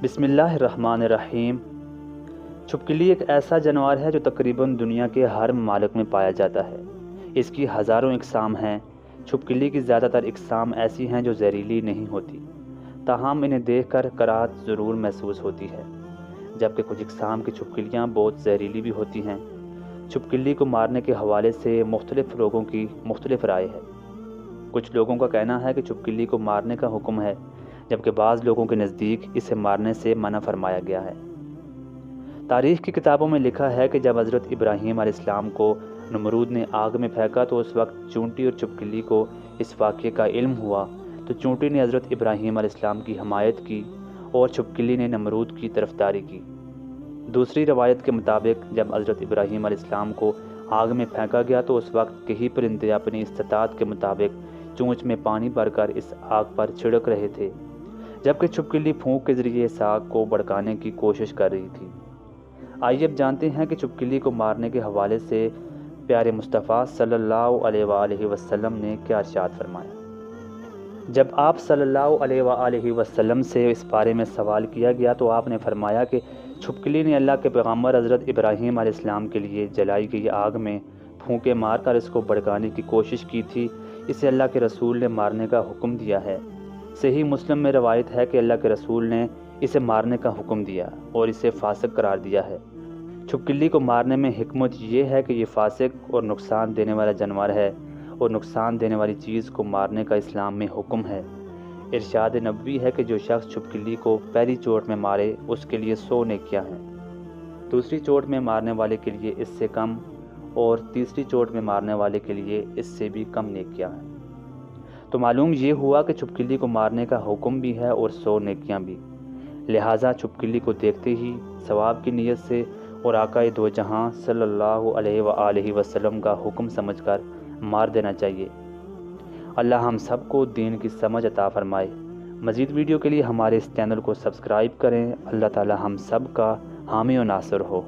بسم اللہ الرحمن الرحیم۔ چھپکلی ایک ایسا جانور ہے جو تقریباً دنیا کے ہر ممالک میں پایا جاتا ہے۔ اس کی ہزاروں اقسام ہیں۔ چھپکلی کی زیادہ تر اقسام ایسی ہیں جو زہریلی نہیں ہوتی، تاہم انہیں دیکھ کر کراہت ضرور محسوس ہوتی ہے، جبکہ کچھ اقسام کی چھپکلیاں بہت زہریلی بھی ہوتی ہیں۔ چھپکلی کو مارنے کے حوالے سے مختلف لوگوں کی مختلف رائے ہے۔ کچھ لوگوں کا کہنا ہے کہ چھپکلی کو مارنے کا حکم ہے، جبکہ بعض لوگوں کے نزدیک اسے مارنے سے منع فرمایا گیا ہے۔ تاریخ کی کتابوں میں لکھا ہے کہ جب حضرت ابراہیم علیہ السلام کو نمرود نے آگ میں پھینکا تو اس وقت چونٹی اور چھپکلی کو اس واقعے کا علم ہوا، تو چونٹی نے حضرت ابراہیم علیہ السلام کی حمایت کی اور چھپکلی نے نمرود کی طرفداری کی۔ دوسری روایت کے مطابق جب حضرت ابراہیم علیہ السلام کو آگ میں پھینکا گیا تو اس وقت کئی پرندے اپنی استطاعت کے مطابق چونچ میں پانی بھر کر اس آگ پر چھڑک رہے تھے، جبکہ چھپکلی پھونک کے ذریعے اس آگ کو بھڑکانے کی کوشش کر رہی تھی۔ آئیے اب جانتے ہیں کہ چھپکلی کو مارنے کے حوالے سے پیارے مصطفیٰ صلی اللہ علیہ وآلہ وسلم نے کیا ارشاد فرمایا۔ جب آپ صلی اللہ علیہ وآلہ وسلم سے اس بارے میں سوال کیا گیا تو آپ نے فرمایا کہ چھپکلی نے اللہ کے پیغمبر حضرت ابراہیم علیہ السلام کے لیے جلائی گئی آگ میں پھونکے مار کر اس کو بھڑکانے کی کوشش کی تھی۔ اسے اللہ کے رسول نے مارنے کا حکم دیا ہے۔ صحیح مسلم میں روایت ہے کہ اللہ کے رسول نے اسے مارنے کا حکم دیا اور اسے فاسق قرار دیا ہے۔ چھپکلی کو مارنے میں حکمت یہ ہے کہ یہ فاسق اور نقصان دینے والا جانور ہے، اور نقصان دینے والی چیز کو مارنے کا اسلام میں حکم ہے۔ ارشاد نبوی ہے کہ جو شخص چھپکلی کو پہلی چوٹ میں مارے اس کے لیے 100 نیکیاں ہیں، دوسری چوٹ میں مارنے والے کے لیے اس سے کم، اور تیسری چوٹ میں مارنے والے کے لیے اس سے بھی کم نیکیاں ہیں۔ تو معلوم یہ ہوا کہ چھپکلی کو مارنے کا حکم بھی ہے اور 100 نیکیاں بھی، لہٰذا چھپکلی کو دیکھتے ہی ثواب کی نیت سے اور آقا دو جہاں صلی اللہ علیہ وآلہ وسلم کا حکم سمجھ کر مار دینا چاہیے۔ اللہ ہم سب کو دین کی سمجھ عطا فرمائے۔ مزید ویڈیو کے لیے ہمارے اس چینل کو سبسکرائب کریں۔ اللہ تعالی ہم سب کا حامی و ناصر ہو۔